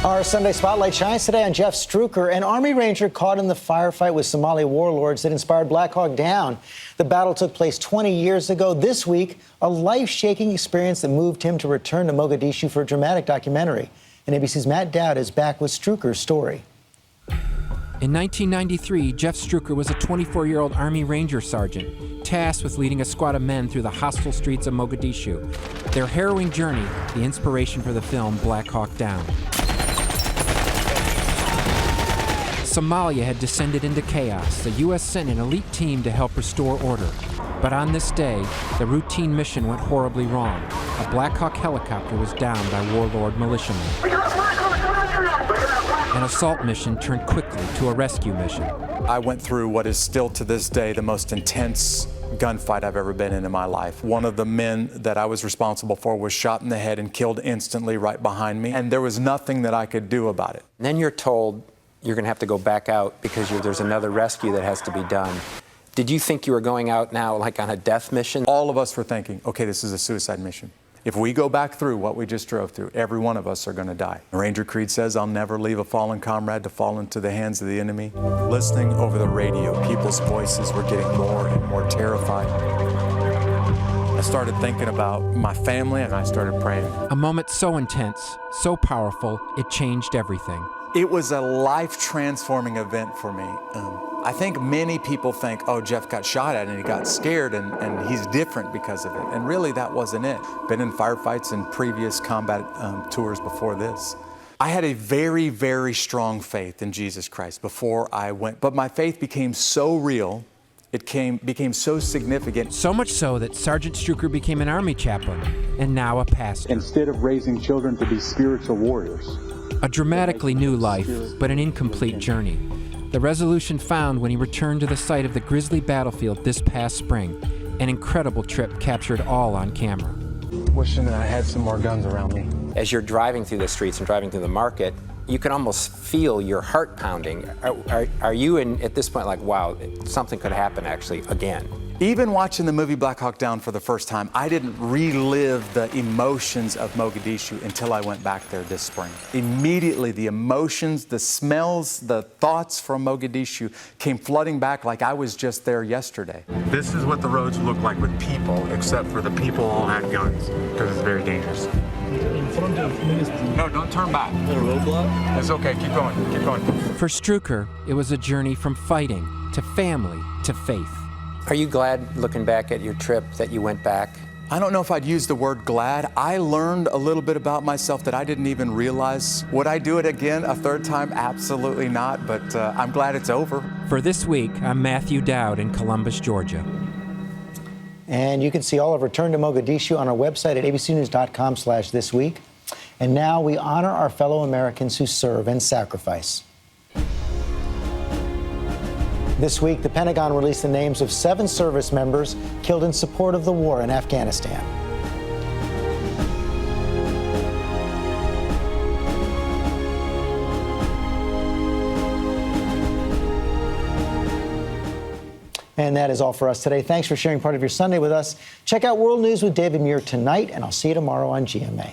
Our Sunday Spotlight shines today on Jeff Struecker, an Army Ranger caught in the firefight with Somali warlords that inspired Black Hawk Down. The battle took place 20 years ago. This week, a life-shaking experience that moved him to return to Mogadishu for a dramatic documentary. And ABC's Matt Dowd is back with Struecker's story. In 1993, Jeff Struecker was a 24-year-old Army Ranger sergeant, tasked with leading a squad of men through the hostile streets of Mogadishu. Their harrowing journey, the inspiration for the film Black Hawk Down. Somalia had descended into chaos. The U.S. sent an elite team to help restore order. But on this day, the routine mission went horribly wrong. A Black Hawk helicopter was downed by warlord militiamen. An assault mission turned quickly to a rescue mission. I went through what is still to this day the most intense gunfight I've ever been in my life. One of the men that I was responsible for was shot in the head and killed instantly right behind me, and there was nothing that I could do about it. And then you're told you're going to have to go back out because there's another rescue that has to be done. Did you think you were going out now like on a death mission? All of us were thinking, okay, this is a suicide mission. If we go back through what we just drove through, every one of us are going to die. Ranger Creed says, I'll never leave a fallen comrade to fall into the hands of the enemy. Listening over the radio, people's voices were getting more and more terrified. I started thinking about my family and I started praying. A moment so intense, so powerful, it changed everything. It was a life-transforming event for me. I think many people think, oh, Jeff got shot at and he got scared and he's different because of it. And really, that wasn't it. Been in firefights and previous combat tours before this. I had a very, very strong faith in Jesus Christ before I went. But my faith became so real, it became so significant. So much so that Sergeant Struecker became an Army chaplain and now a pastor. Instead of raising children to be spiritual warriors. A dramatically new life, but an incomplete journey. The resolution found when he returned to the site of the grisly battlefield this past spring. An incredible trip captured all on camera. Wishing that I had some more guns around me. As you're driving through the streets and driving through the market, you can almost feel your heart pounding. Are you at this point like, wow, something could happen actually again? Even watching the movie Black Hawk Down for the first time, I didn't relive the emotions of Mogadishu until I went back there this spring. Immediately, the emotions, the smells, the thoughts from Mogadishu came flooding back like I was just there yesterday. This is what the roads look like with people, except for the people all had guns, because it's very dangerous. In front of ministry. No, don't turn back. The roadblock? It's okay, keep going, keep going. For Struecker, it was a journey from fighting to family to faith. Are you glad, looking back at your trip, that you went back? I don't know if I'd use the word glad. I learned a little bit about myself that I didn't even realize. Would I do it again a third time? Absolutely not, but I'm glad it's over. For this week, I'm Matthew Dowd in Columbus, Georgia. And you can see all of Return to Mogadishu on our website at abcnews.com/thisweek. And now we honor our fellow Americans who serve and sacrifice. This week, the Pentagon released the names of 7 service members killed in support of the war in Afghanistan. And that is all for us today. Thanks for sharing part of your Sunday with us. Check out World News with David Muir tonight, and I'll see you tomorrow on GMA.